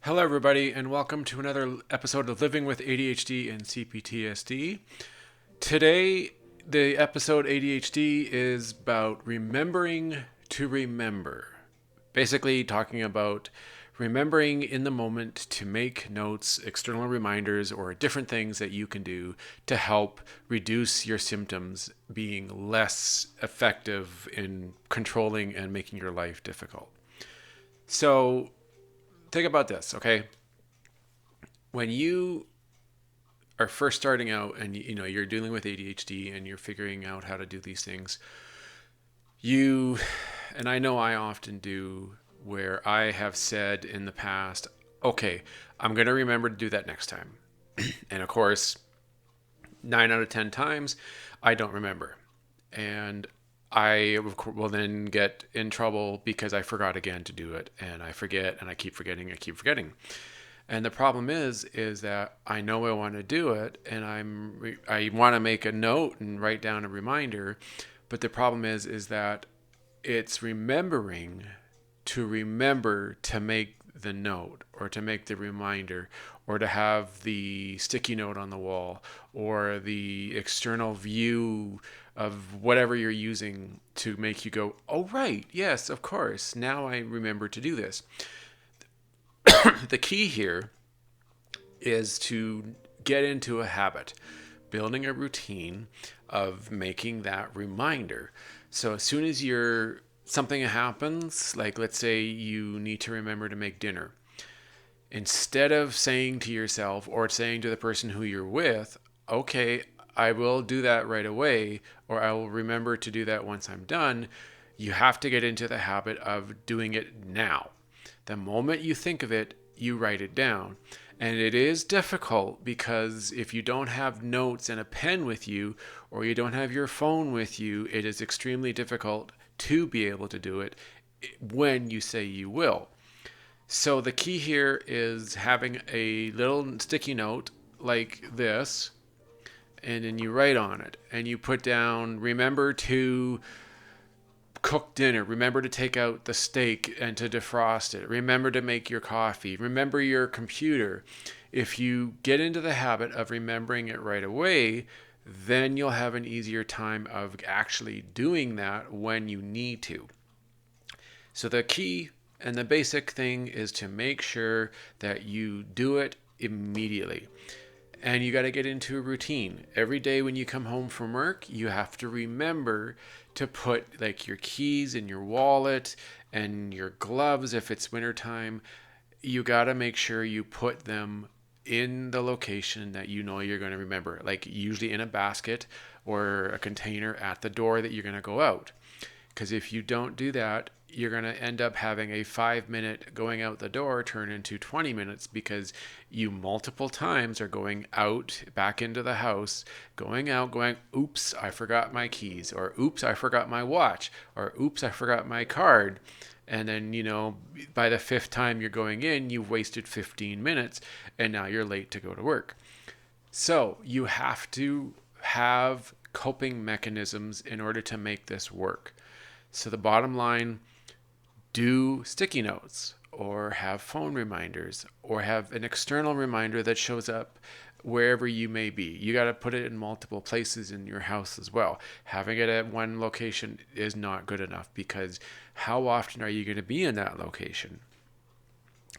Hello, everybody, and welcome to another episode of Living with ADHD and CPTSD. Today, the episode ADHD is about remembering to remember. Basically, talking about remembering in the moment to make notes, external reminders, or different things that you can do to help reduce your symptoms being less effective in controlling and making your life difficult. So, think about this, okay? When you are first starting out and you're dealing with ADHD and you're figuring out how to do these things, you and I know I often do, where I have said in the past, okay, I'm going to remember to do that next time. And of course, 9 out of 10 times I don't remember. And I will then get in trouble because I forgot again to do it, and I forget, and I keep forgetting, And the problem is that I know I want to do it, and I want to make a note and write down a reminder, but the problem is that it's remembering to remember to make the note or to make the reminder or to have the sticky note on the wall or the external view of whatever you're using to make you go, oh, right, yes, of course, now I remember to do this. The key here is to get into a habit, building a routine of making that reminder. So as soon as something happens, like let's say you need to remember to make dinner, instead of saying to yourself or saying to the person who you're with, okay, I will do that right away, or I will remember to do that once I'm done, you have to get into the habit of doing it now. The moment you think of it, you write it down. And it is difficult because if you don't have notes and a pen with you, or you don't have your phone with you, it is extremely difficult to be able to do it when you say you will. So the key here is having a little sticky note like this, and then you write on it, and you put down, remember to cook dinner, remember to take out the steak and to defrost it, remember to make your coffee, remember your computer. If you get into the habit of remembering it right away, then you'll have an easier time of actually doing that when you need to. So the key and the basic thing is to make sure that you do it immediately. And you got to get into a routine. Every day when you come home from work, you have to remember to put like your keys in your wallet and your gloves if it's wintertime. You got to make sure you put them in the location that you know you're going to remember, like usually in a basket or a container at the door that you're going to go out. Because if you don't do that, you're going to end up having a 5-minute going out the door turn into 20 minutes because you multiple times are going out back into the house, going out, going, oops, I forgot my keys, or oops, I forgot my watch, or oops, I forgot my card. And then, by the 5th time you're going in, you've wasted 15 minutes and now you're late to go to work. So you have to have coping mechanisms in order to make this work. So the bottom line, do sticky notes or have phone reminders or have an external reminder that shows up wherever you may be. You got to put it in multiple places in your house as well. Having it at one location is not good enough because how often are you going to be in that location?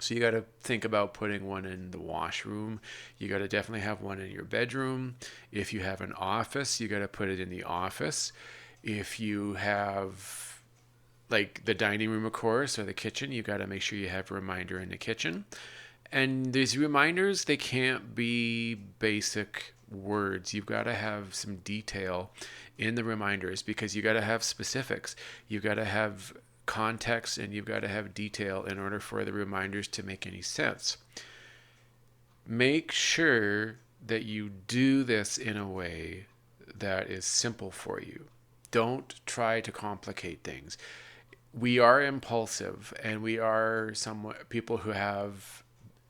So you got to think about putting one in the washroom. You got to definitely have one in your bedroom. If you have an office, you got to put it in the office. If you have like the dining room, of course, or the kitchen, you got to make sure you have a reminder in the kitchen. And these reminders, they can't be basic words. You've got to have some detail in the reminders because you got to have specifics. You got to have context and you've got to have detail in order for the reminders to make any sense. Make sure that you do this in a way that is simple for you. Don't try to complicate things. We are impulsive and we are people who have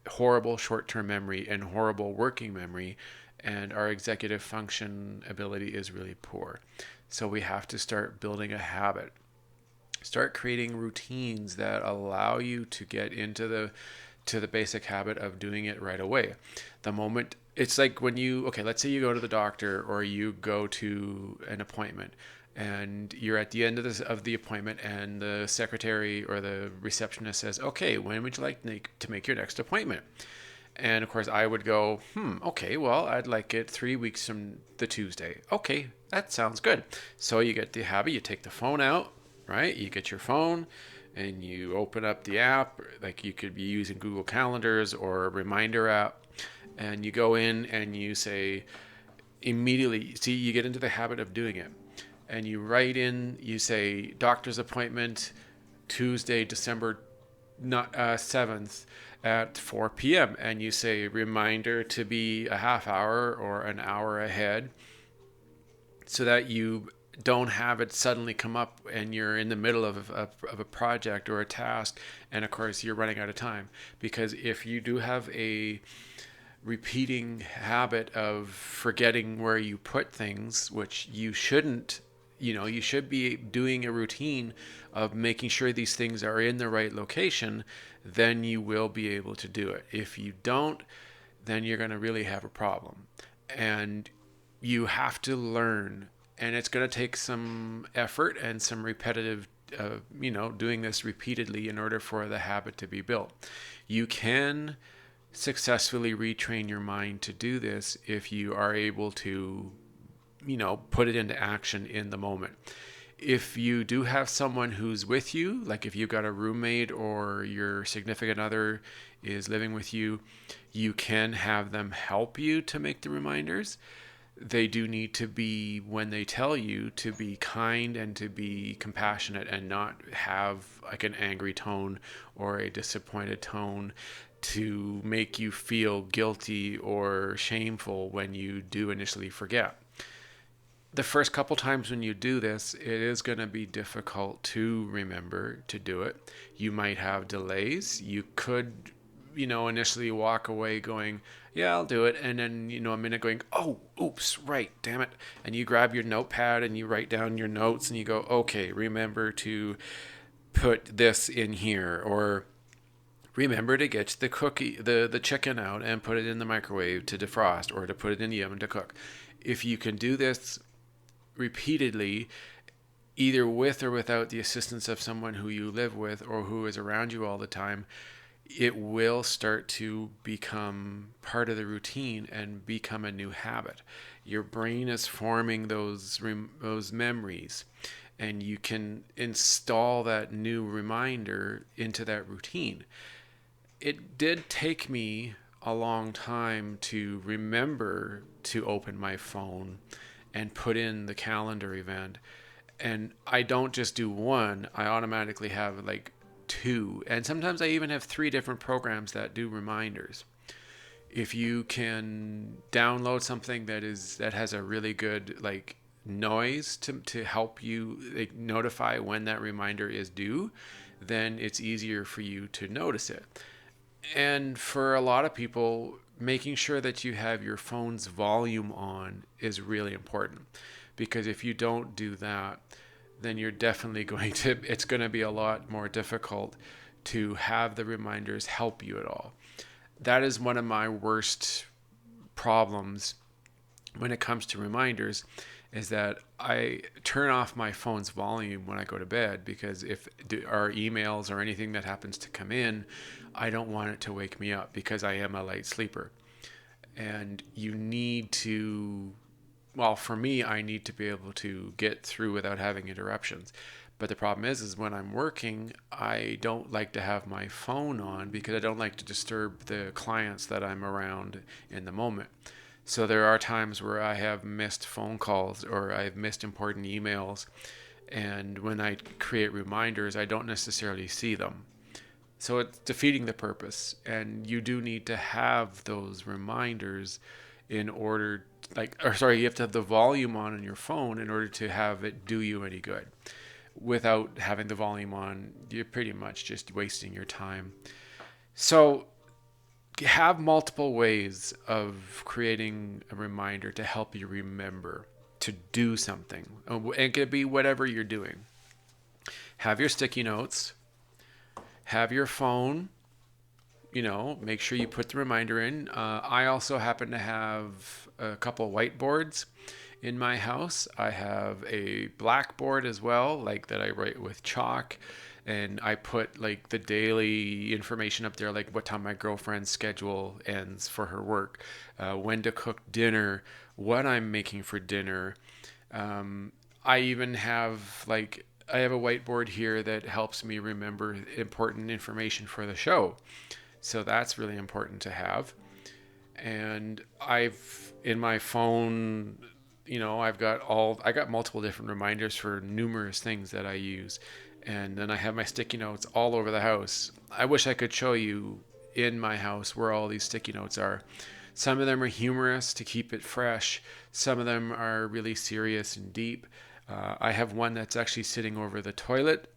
horrible short-term memory and horrible working memory, and our executive function ability is really poor. So we have to start building a habit. Start creating routines that allow you to get into the to the basic habit of doing it right away. The moment it's like when let's say you go to the doctor or you go to an appointment and you're at the end of the appointment and the secretary or the receptionist says, okay, when would you like to make your next appointment? And of course, I would go, okay, well, I'd like it 3 weeks from the Tuesday. Okay, that sounds good. So you get the habit, you take the phone out, right? You get your phone and you open up the app, like you could be using Google Calendars or a reminder app, and you go in and you say immediately, see, you get into the habit of doing it. And you write in, you say, doctor's appointment, Tuesday, December 7th at 4 p.m. And you say reminder to be a half hour or an hour ahead so that you don't have it suddenly come up and you're in the middle of a project or a task. And of course, you're running out of time. Because if you do have a repeating habit of forgetting where you put things, which you shouldn't, you should be doing a routine of making sure these things are in the right location, then you will be able to do it. If you don't, then you're going to really have a problem. And you have to learn, and it's going to take some effort and some repetitive, doing this repeatedly in order for the habit to be built. You can successfully retrain your mind to do this if you are able to put it into action in the moment. If you do have someone who's with you, like if you've got a roommate or your significant other is living with you, you can have them help you to make the reminders. They do need to be, when they tell you, to be kind and to be compassionate and not have like an angry tone or a disappointed tone to make you feel guilty or shameful when you do initially forget. The first couple times when you do this, it is going to be difficult to remember to do it. You might have delays. You could, initially walk away going, yeah, I'll do it. And then, a minute going, oh, oops, right, damn it. And you grab your notepad and you write down your notes and you go, okay, remember to put this in here, or remember to get the chicken out and put it in the microwave to defrost or to put it in the oven to cook. If you can do this repeatedly, either with or without the assistance of someone who you live with or who is around you all the time, it will start to become part of the routine and become a new habit. Your brain is forming those memories, and you can install that new reminder into that routine. It did take me a long time to remember to open my phone and put in the calendar event. And I don't just do one, I automatically have like 2. And sometimes I even have 3 different programs that do reminders. If you can download something that has a really good like noise to help you like notify when that reminder is due, then it's easier for you to notice it. And for a lot of people, making sure that you have your phone's volume on is really important, because if you don't do that, then you're definitely it's going to be a lot more difficult to have the reminders help you at all. That is one of my worst problems when it comes to reminders, is that I turn off my phone's volume when I go to bed, because if our emails or anything that happens to come in, I don't want it to wake me up, because I am a light sleeper. And you need to, well, for me, I need to be able to get through without having interruptions. But the problem is when I'm working, I don't like to have my phone on, because I don't like to disturb the clients that I'm around in the moment. So there are times where I have missed phone calls or I've missed important emails. And when I create reminders, I don't necessarily see them. So it's defeating the purpose. And you do need to have those reminders in order, you have to have the volume on your phone in order to have it do you any good. Without having the volume on, you're pretty much just wasting your time. So have multiple ways of creating a reminder to help you remember to do something. And it could be whatever you're doing. Have your sticky notes. Have your phone make sure you put the reminder in. I also happen to have a couple whiteboards in my house. I have a blackboard as well, like that I write with chalk. And I put like the daily information up there, like what time my girlfriend's schedule ends for her work, when to cook dinner, what I'm making for dinner. I even have I have a whiteboard here that helps me remember important information for the show. So that's really important to have. And in my phone, I got multiple different reminders for numerous things that I use. And then I have my sticky notes all over the house. I wish I could show you in my house where all these sticky notes are. Some of them are humorous to keep it fresh. Some of them are really serious and deep. I have one that's actually sitting over the toilet.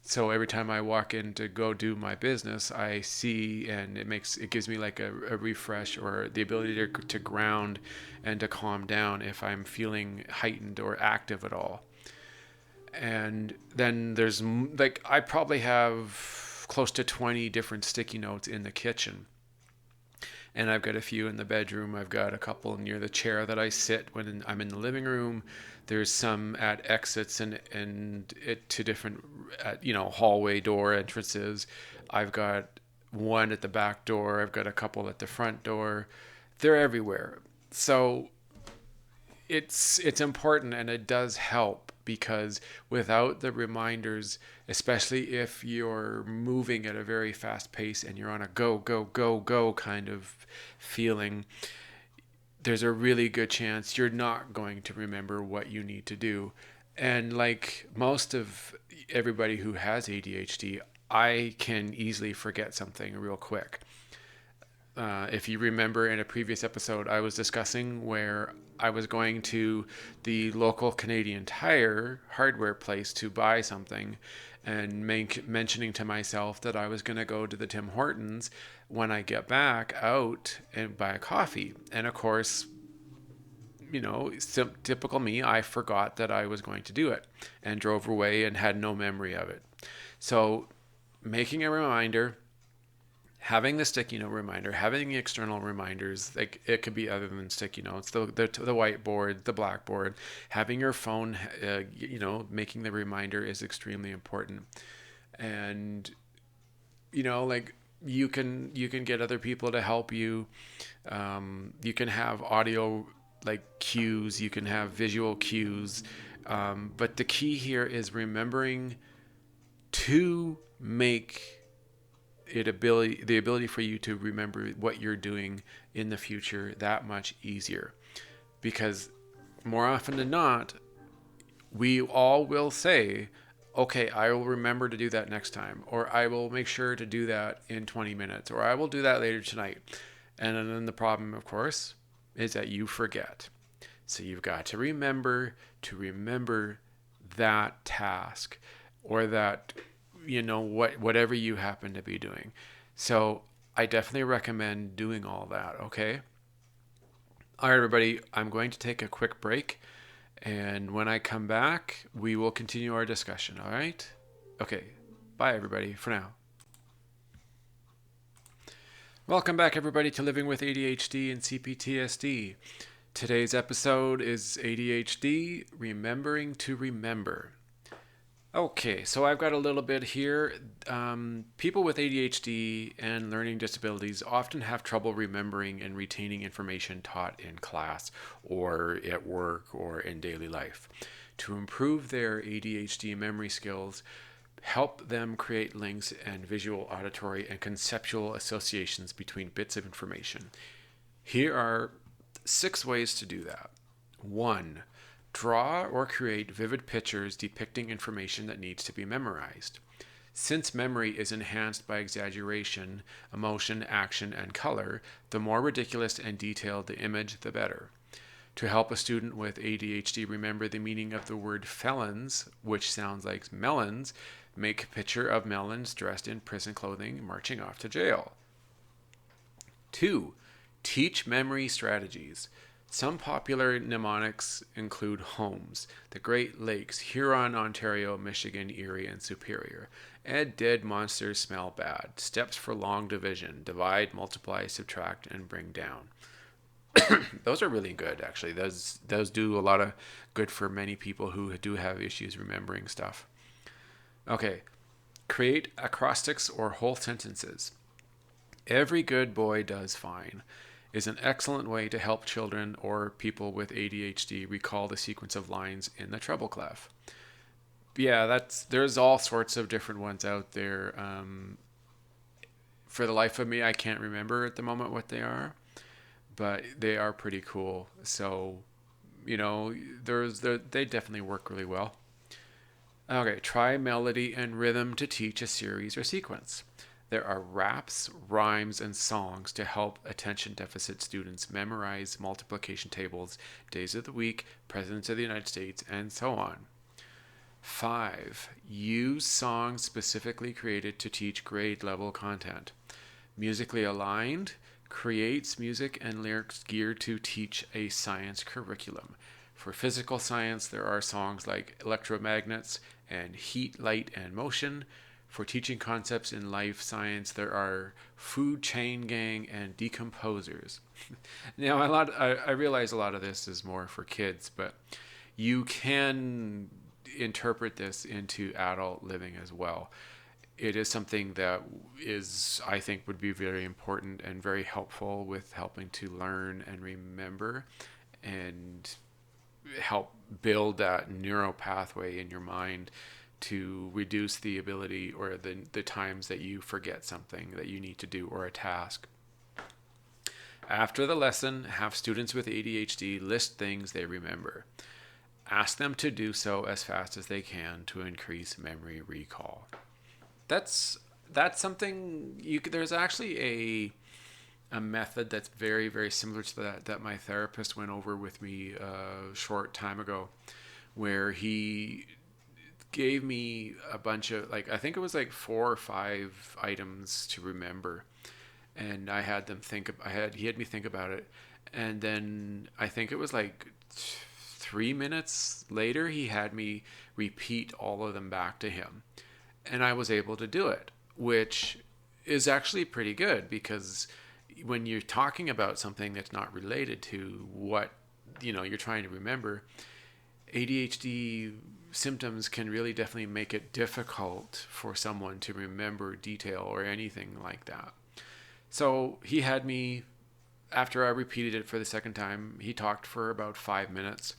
So every time I walk in to go do my business, I see, and it gives me like a refresh or the ability to ground and to calm down if I'm feeling heightened or active at all. And then I probably have close to 20 different sticky notes in the kitchen. And I've got a few in the bedroom. I've got a couple near the chair that I sit when I'm in the living room. There's some at exits and to different, hallway door entrances. I've got one at the back door. I've got a couple at the front door. They're everywhere. So it's important, and it does help, because without the reminders, especially if you're moving at a very fast pace and you're on a go go go go kind of feeling, there's a really good chance you're not going to remember what you need to do. And like most of everybody who has ADHD, I can easily forget something real quick. If you remember, in a previous episode, I was discussing where I was going to the local Canadian Tire hardware place to buy something, and mentioning to myself that I was going to go to the Tim Hortons when I get back out and buy a coffee. And of course, typical me, I forgot that I was going to do it and drove away and had no memory of it. So making a reminder, having the sticky note reminder, having the external reminders, like it could be other than sticky notes, the whiteboard, the blackboard, having your phone, making the reminder is extremely important. And, like you can get other people to help you. You can have audio like cues, you can have visual cues. But the key here is remembering to make the ability for you to remember what you're doing in the future that much easier. Because more often than not, we all will say, okay, I will remember to do that next time, or I will make sure to do that in 20 minutes, or I will do that later tonight. And then the problem, of course, is that you forget. So you've got to remember that task, or that whatever you happen to be doing. So I definitely recommend doing all that. Okay. All right, everybody, I'm going to take a quick break, and when I come back, we will continue our discussion. All right. Okay. Bye, everybody, for now. Welcome back, everybody, to Living with ADHD and CPTSD. Today's episode is ADHD, Remembering to Remember. Okay, so I've got a little bit here. People with ADHD and learning disabilities often have trouble remembering and retaining information taught in class or at work or in daily life. To improve their ADHD memory skills, help them create links and visual, auditory, and conceptual associations between bits of information. Here are 6 ways to do that. 1. Draw or create vivid pictures depicting information that needs to be memorized. Since memory is enhanced by exaggeration, emotion, action, and color, the more ridiculous and detailed the image, the better. To help a student with ADHD remember the meaning of the word felons, which sounds like melons, make a picture of melons dressed in prison clothing marching off to jail. 2. Teach memory strategies. Some popular mnemonics include homes, the Great Lakes, Huron, Ontario, Michigan, Erie, and Superior, And dead monsters smell bad. Steps for long division. Divide, multiply, subtract, and bring down. Those are really good, actually. Those do a lot of good for many people who do have issues remembering stuff. Okay. Create acrostics or whole sentences. Every good boy does fine is an excellent way to help children or people with ADHD recall the sequence of lines in the treble clef. Yeah, there's all sorts of different ones out there. For the life of me, I can't remember at the moment what they are, but they are pretty cool. So, they definitely work really well. Okay, try melody and rhythm to teach a series or sequence. There are raps, rhymes, and songs to help attention deficit students memorize multiplication tables, days of the week, presidents of the United States, and so on. 5. Use songs specifically created to teach grade level content. Musically aligned creates music and lyrics geared to teach a science curriculum. For physical science, there are songs like Electromagnets and Heat, Light, and Motion. For teaching concepts in life science, there are Food Chain Gang and Decomposers. Now, I realize a lot of this is more for kids, but you can interpret this into adult living as well. It is something that I think, would be very important and very helpful with helping to learn and remember and help build that neural pathway in your mind to reduce the ability or the times that you forget something that you need to do or a task. After the lesson, have students with ADHD list things they remember. Ask them to do so as fast as they can to increase memory recall. That's something there's actually a method that's very, very similar to that my therapist went over with me a short time ago, where he gave me a bunch of, I think it was 4 or 5 items to remember, and I had them he had me think about it, and then I think it was 3 minutes later he had me repeat all of them back to him, and I was able to do it, which is actually pretty good, because when you're talking about something that's not related to what you're trying to remember, ADHD symptoms can really definitely make it difficult for someone to remember detail or anything like that. So he had me, after I repeated it for the second time, he talked for about 5 minutes,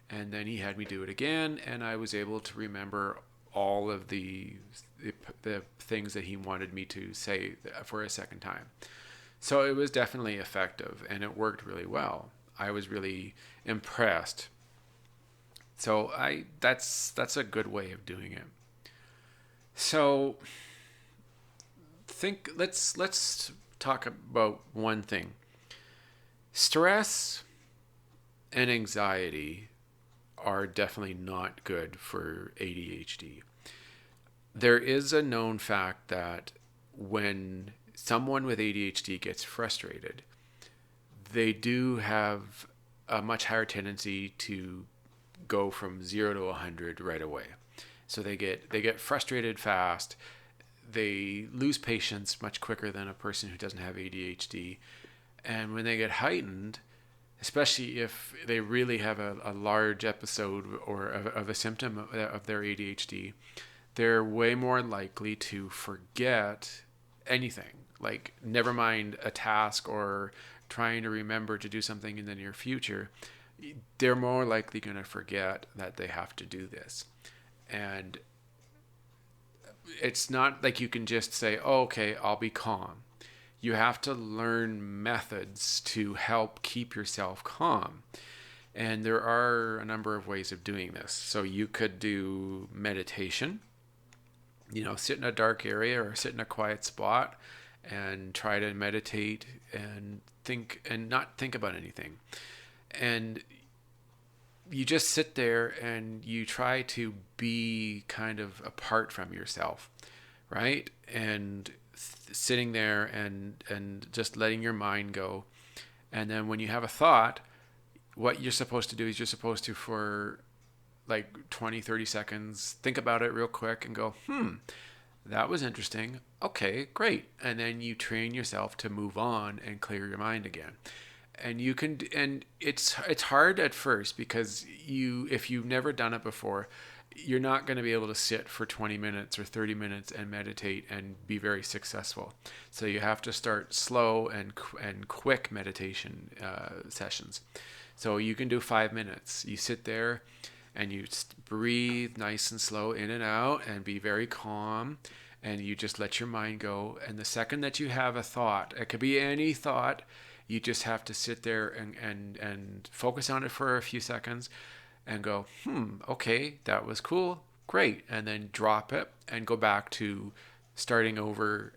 and then he had me do it again, and I was able to remember all of the things that he wanted me to say for a second time. So it was definitely effective, and it worked really well. I was really impressed. So that's a good way of doing it. So let's talk about one thing. Stress and anxiety are definitely not good for ADHD. There is a known fact that when someone with ADHD gets frustrated, they do have a much higher tendency to go from 0 to 100 right away. So they get frustrated fast. They lose patience much quicker than a person who doesn't have ADHD. And when they get heightened, especially if they really have a large episode or of a symptom of their ADHD, they're way more likely to forget anything. Never mind a task or trying to remember to do something in the near future. They're more likely going to forget that they have to do this. And it's not like you can just say, oh, okay, I'll be calm. You have to learn methods to help keep yourself calm. And there are a number of ways of doing this. So you could do meditation, sit in a dark area or sit in a quiet spot and try to meditate and think and not think about anything. And you just sit there and you try to be kind of apart from yourself, right? And sitting there and just letting your mind go. And then when you have a thought, what you're supposed to do is you're supposed to, for 20, 30 seconds, think about it real quick and go, that was interesting. Okay, great. And then you train yourself to move on and clear your mind again. And you can, and it's hard at first because if you've never done it before, you're not going to be able to sit for 20 minutes or 30 minutes and meditate and be very successful. So you have to start slow and quick meditation sessions. So you can do 5 minutes. You sit there and you breathe nice and slow in and out and be very calm, and you just let your mind go. And the second that you have a thought, it could be any thought, you just have to sit there and focus on it for a few seconds and go, okay, that was cool, great. And then drop it and go back to starting over,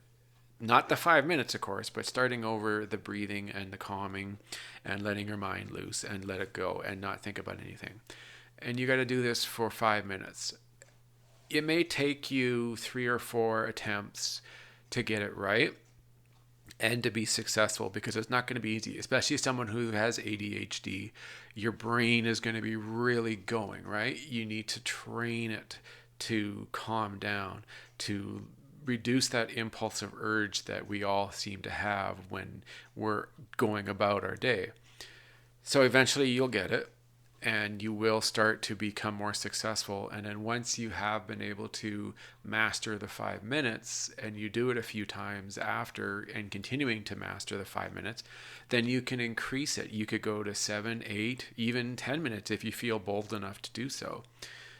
not the 5 minutes, of course, but starting over the breathing and the calming and letting your mind loose and let it go and not think about anything. And you got to do this for 5 minutes. It may take you 3 or 4 attempts to get it right and to be successful, because it's not going to be easy, especially someone who has ADHD. Your brain is going to be really going, right? You need to train it to calm down, to reduce that impulsive urge that we all seem to have when we're going about our day. So eventually you'll get it, and you will start to become more successful. And then once you have been able to master the 5 minutes, and you do it a few times after and continuing to master the 5 minutes, then you can increase it. You could go to 7, 8, even 10 minutes if you feel bold enough to do so.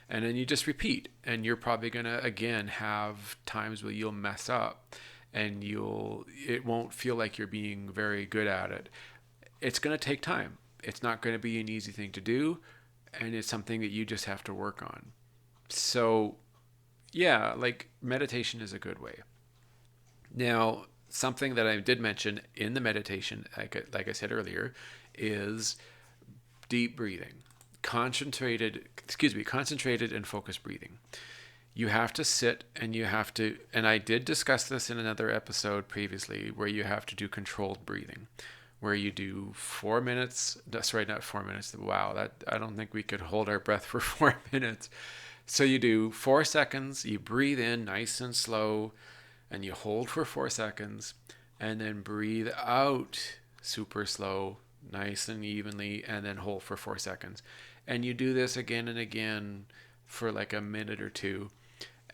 And then you just repeat, and you're probably going to again have times where you'll mess up and it won't feel like you're being very good at it. It's going to take time. It's not going to be an easy thing to do, and it's something that you just have to work on. So, yeah, like meditation is a good way. Now, something that I did mention in the meditation, like I said earlier, is deep breathing. Concentrated and focused breathing. You have to sit and and I did discuss this in another episode previously, where you have to do controlled breathing, where you do 4 minutes. Sorry, not 4 minutes. Wow, I don't think we could hold our breath for 4 minutes. So you do 4 seconds, you breathe in nice and slow, and you hold for 4 seconds, and then breathe out super slow, nice and evenly, and then hold for 4 seconds. And you do this again and again for like a minute or two,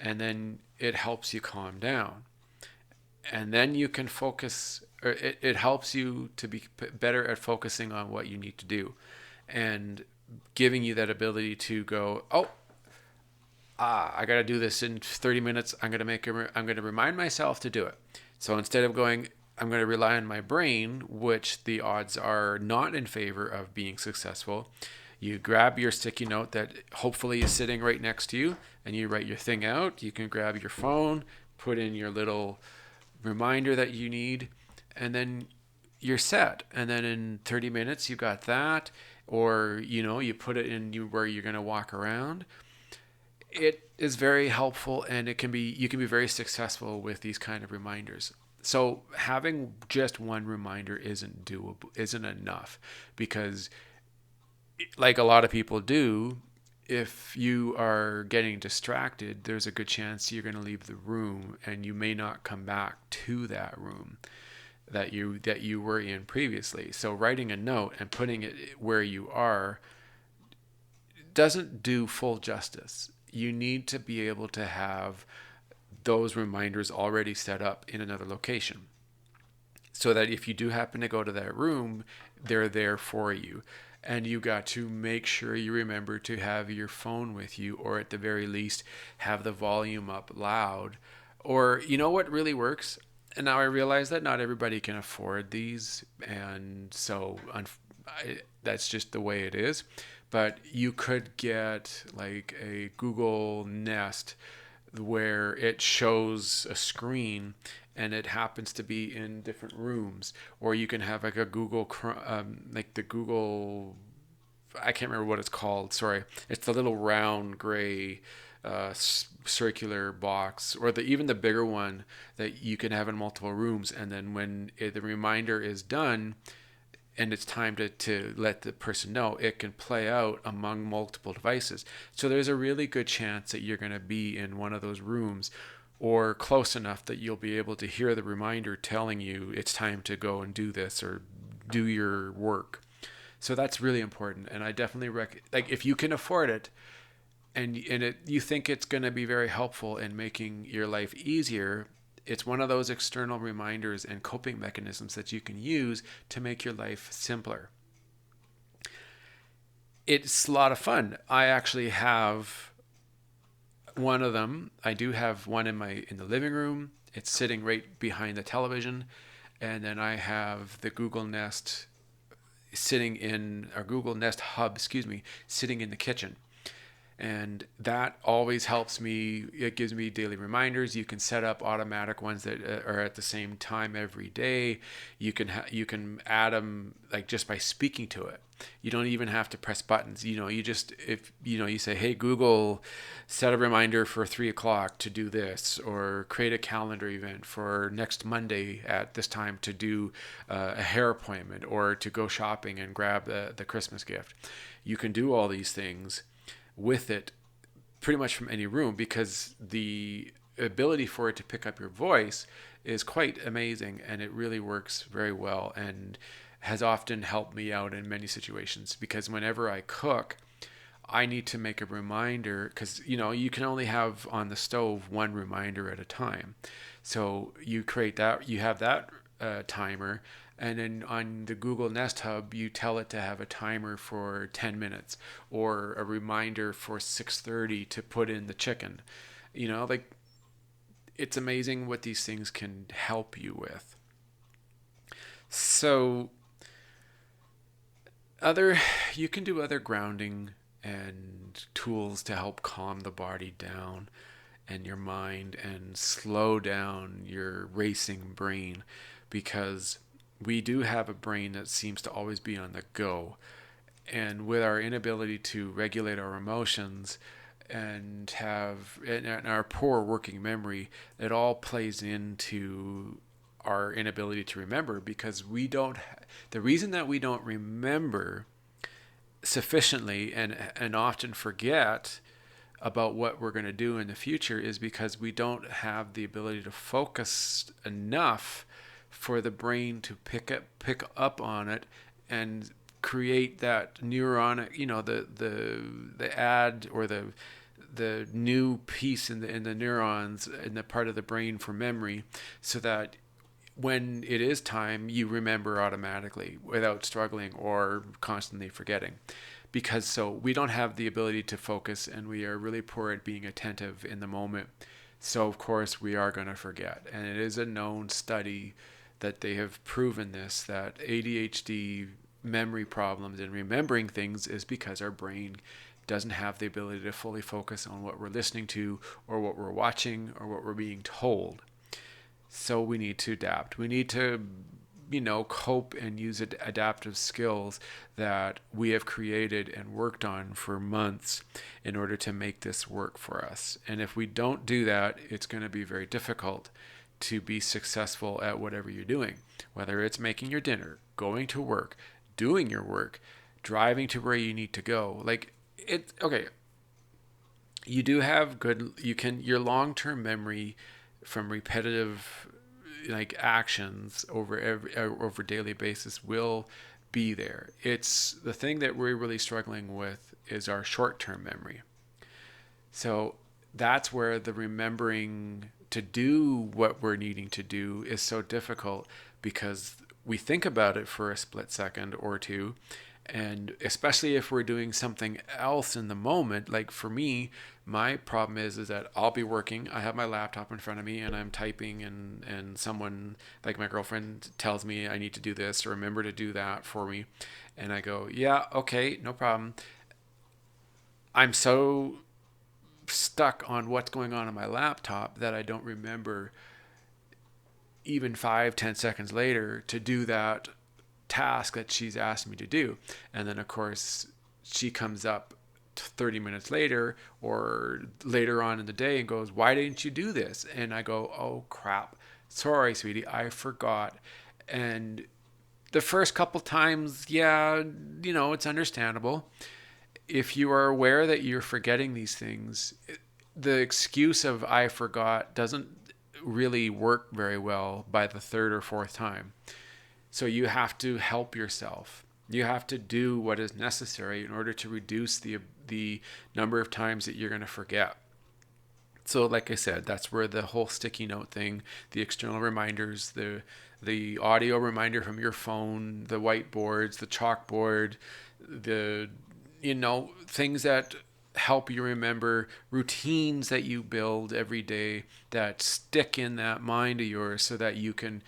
and then it helps you calm down. And then you can focus, or it helps you to be better at focusing on what you need to do, and giving you that ability to go, I got to do this in 30 minutes. I'm going to remind myself to do it. So instead of going, I'm going to rely on my brain, which the odds are not in favor of being successful. You grab your sticky note that hopefully is sitting right next to you, and you write your thing out. You can grab your phone, put in your little reminder that you need, and then you're set. And then in 30 minutes, you got that, or, you put it in where you're going to walk around. It is very helpful, and you can be very successful with these kind of reminders. So having just one reminder isn't enough, because like a lot of people do, if you are getting distracted, there's a good chance you're going to leave the room, and you may not come back to that room that you were in previously. So writing a note and putting it where you are doesn't do full justice. You need to be able to have those reminders already set up in another location, so that if you do happen to go to that room, they're there for you. And you got to make sure you remember to have your phone with you, or at the very least have the volume up loud. Or what really works, and now I realize that not everybody can afford these, and so that's just the way it is. But you could get like a Google Nest where it shows a screen and it happens to be in different rooms. Or you can have like a Google, like the Google, I can't remember what it's called. Sorry. It's the little round gray circular box, or even the bigger one that you can have in multiple rooms. And then when the reminder is done, and it's time to let the person know, it can play out among multiple devices. So there's a really good chance that you're going to be in one of those rooms or close enough that you'll be able to hear the reminder telling you it's time to go and do this or do your work. So that's really important. And I definitely like if you can afford it, you think it's going to be very helpful in making your life easier, it's one of those external reminders and coping mechanisms that you can use to make your life simpler. It's a lot of fun. I actually have one of them. I do have one in the living room. It's sitting right behind the television, and then I have the Google Nest Google Nest Hub, sitting in the kitchen. And that always helps me. It gives me daily reminders. You can set up automatic ones that are at the same time every day. You can add them like just by speaking to it. You don't even have to press buttons. You just, if you say, hey Google, set a reminder for 3 o'clock to do this, or create a calendar event for next Monday at this time to do a hair appointment or to go shopping and grab the Christmas gift. You can do all these things with it pretty much from any room, because the ability for it to pick up your voice is quite amazing, and it really works very well and has often helped me out in many situations. Because whenever I cook, I need to make a reminder, because you can only have on the stove one reminder at a time. So you have that timer, and then on the Google Nest Hub, you tell it to have a timer for 10 minutes or a reminder for 6:30 to put in the chicken. Like, it's amazing what these things can help you with. So you can do other grounding and tools to help calm the body down and your mind and slow down your racing brain, because we do have a brain that seems to always be on the go. And with our inability to regulate our emotions and our poor working memory, it all plays into our inability to remember, because the reason that we don't remember sufficiently and often forget about what we're going to do in the future is because we don't have the ability to focus enough for the brain to pick up on it and create that neuronic, the add or the new piece in the neurons in the part of the brain for memory, so that when it is time, you remember automatically without struggling or constantly forgetting. Because so we don't have the ability to focus, and we are really poor at being attentive in the moment. So of course we are going to forget. And it is a known study that they have proven this, that ADHD memory problems and remembering things is because our brain doesn't have the ability to fully focus on what we're listening to or what we're watching or what we're being told. So we need to adapt. We need to, cope and use adaptive skills that we have created and worked on for months in order to make this work for us. And if we don't do that, it's going to be very difficult to be successful at whatever you're doing, whether it's making your dinner, going to work, doing your work, driving to where you need to go. You do have your long-term memory from repetitive actions over daily basis will be there. It's the thing that we're really struggling with is our short-term memory. So that's where the remembering to do what we're needing to do is so difficult, because we think about it for a split second or two, and especially if we're doing something else in the moment. Like for me, my problem is that I'll be working, I have my laptop in front of me and I'm typing, and someone like my girlfriend tells me I need to do this or remember to do that for me, and I go, yeah, okay, no problem. I'm so stuck on what's going on my laptop that I don't remember even 5-10 seconds later to do that task that she's asked me to do. And then of course she comes up 30 minutes later or later on in the day and goes, why didn't you do this? And I go, oh crap, sorry sweetie, I forgot. And the first couple times, yeah, it's understandable. If you are aware that you're forgetting these things, the excuse of I forgot doesn't really work very well by the third or fourth time. So you have to help yourself. You have to do what is necessary in order to reduce the number of times that you're going to forget. So like I said, that's where the whole sticky note thing, the external reminders, the audio reminder from your phone, the whiteboards, the chalkboard, the things that help you remember, routines that you build every day that stick in that mind of yours so that you can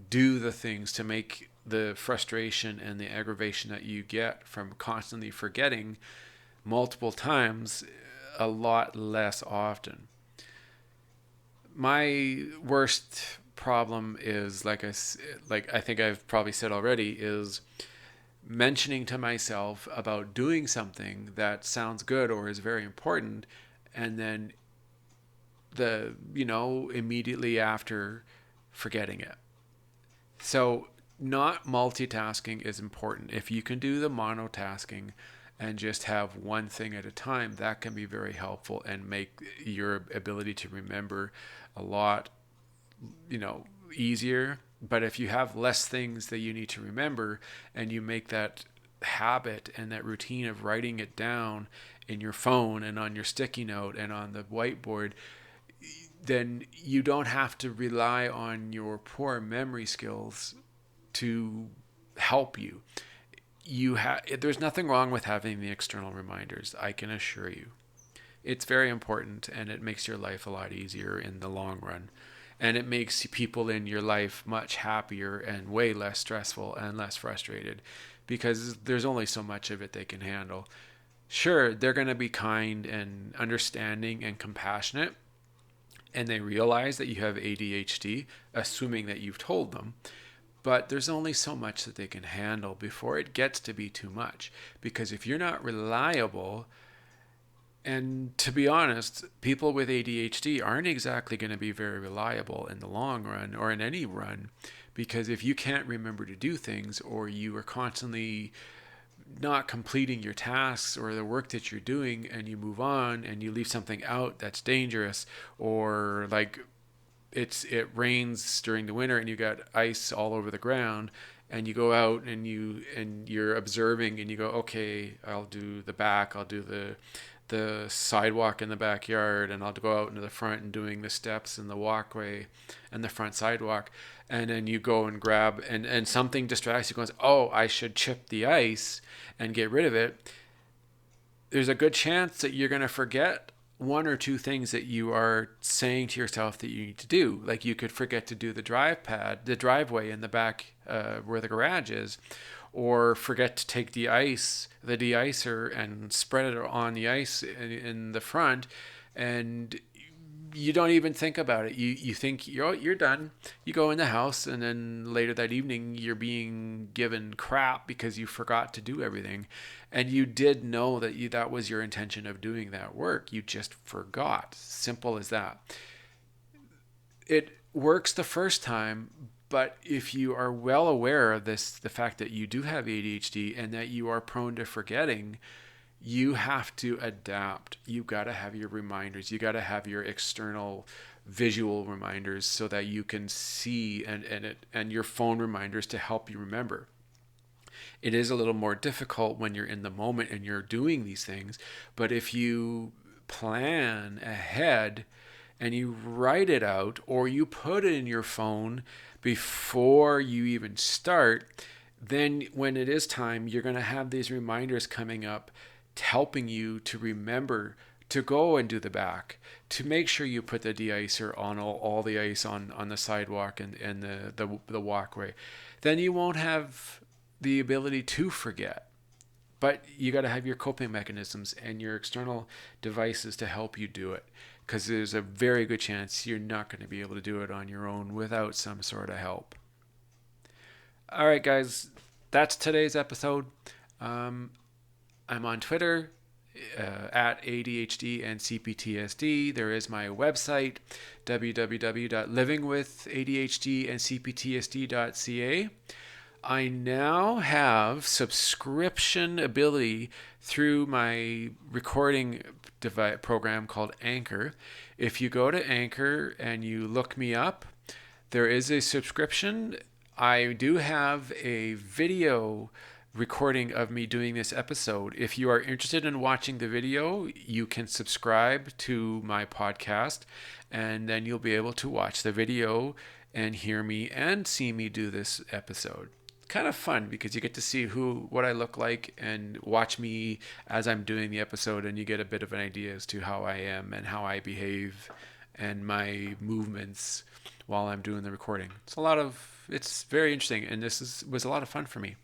do the things to make the frustration and the aggravation that you get from constantly forgetting multiple times a lot less often. My worst problem is, like I think I've probably said already, is mentioning to myself about doing something that sounds good or is very important, and then immediately after forgetting it. So not multitasking is important. If you can do the monotasking and just have one thing at a time, that can be very helpful and make your ability to remember a lot, easier. But if you have less things that you need to remember and you make that habit and that routine of writing it down in your phone and on your sticky note and on the whiteboard, then you don't have to rely on your poor memory skills to help you. There's nothing wrong with having the external reminders, I can assure you. It's very important, and it makes your life a lot easier in the long run. And it makes people in your life much happier and way less stressful and less frustrated, because there's only so much of it they can handle. Sure, they're going to be kind and understanding and compassionate, and they realize that you have ADHD, assuming that you've told them. But there's only so much that they can handle before it gets to be too much. Because if you're not reliable, and to be honest, people with ADHD aren't exactly going to be very reliable in the long run or in any run, because if you can't remember to do things, or you are constantly not completing your tasks or the work that you're doing, and you move on and you leave something out that's dangerous, or like it rains during the winter and you got ice all over the ground, and you go out and you're observing and you go, okay, I'll do the back, I'll do the sidewalk in the backyard, and I'll go out into the front and doing the steps and the walkway and the front sidewalk. And then you go and grab, and something distracts you, goes, oh, I should chip the ice and get rid of it. There's a good chance that you're going to forget one or two things that you are saying to yourself that you need to do. Like you could forget to do the driveway in the back where the garage is, or forget to take the de-icer and spread it on the ice in the front, and you don't even think about it. You think you're done. You go in the house, and then later that evening you're being given crap because you forgot to do everything, and you did know that was your intention of doing that work. You just forgot. Simple as that. It works the first time, but if you are well aware of the fact that you do have ADHD and that you are prone to forgetting, you have to adapt. You got to have your reminders. You got to have your external visual reminders so that you can see, and your phone reminders to help you remember. It is a little more difficult when you're in the moment and you're doing these things, but if you plan ahead and you write it out, or you put it in your phone before you even start, then when it is time, you're going to have these reminders coming up helping you to remember to go and do the back, to make sure you put the de-icer on all the ice on the sidewalk and the walkway. Then you won't have the ability to forget. But you got to have your coping mechanisms and your external devices to help you do it, because there's a very good chance you're not going to be able to do it on your own without some sort of help. All right, guys, that's today's episode. I'm on Twitter at ADHD and CPTSD. There is my website, www.livingwithadhdandcptsd.ca. I now have subscription ability through my recording program called Anchor. If you go to Anchor and you look me up, there is a subscription. I do have a video recording of me doing this episode. If you are interested in watching the video, you can subscribe to my podcast, and then you'll be able to watch the video and hear me and see me do this episode. Kind of fun because you get to see what I look like and watch me as I'm doing the episode, and you get a bit of an idea as to how I am and how I behave and my movements while I'm doing the recording. It's very interesting, and was a lot of fun for me.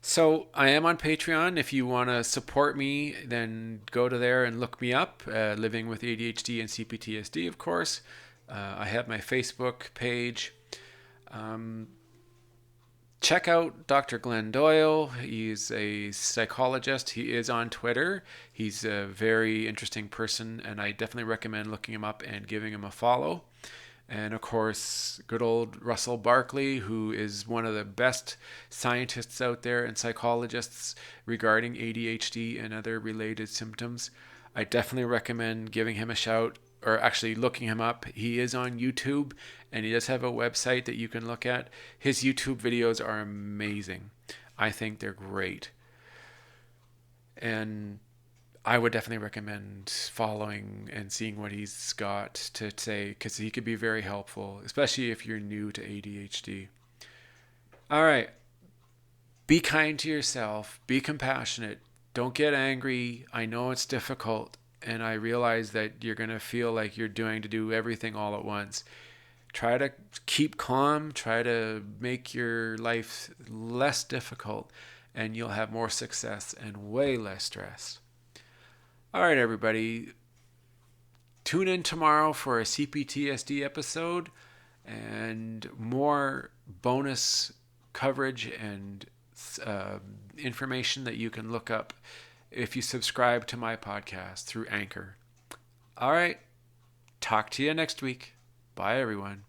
So I am on Patreon. If you want to support me, then go to there and look me up. Living with ADHD and CPTSD, of course. I have my Facebook page. Check out Dr. Glenn Doyle. He's a psychologist. He is on Twitter. He's a very interesting person, and I definitely recommend looking him up and giving him a follow. And of course, good old Russell Barkley, who is one of the best scientists out there and psychologists regarding ADHD and other related symptoms. I definitely recommend giving him a shout, or actually looking him up. He is on YouTube, and he does have a website that you can look at. His YouTube videos are amazing. I think they're great. And I would definitely recommend following and seeing what he's got to say, because he could be very helpful, especially if you're new to ADHD. All right. Be kind to yourself. Be compassionate. Don't get angry. I know it's difficult, and I realize that you're going to feel like you're doing to do everything all at once. Try to keep calm. Try to make your life less difficult, and you'll have more success and way less stress. All right, everybody. Tune in tomorrow for a CPTSD episode and more bonus coverage and information that you can look up if you subscribe to my podcast through Anchor. All right. Talk to you next week. Bye, everyone.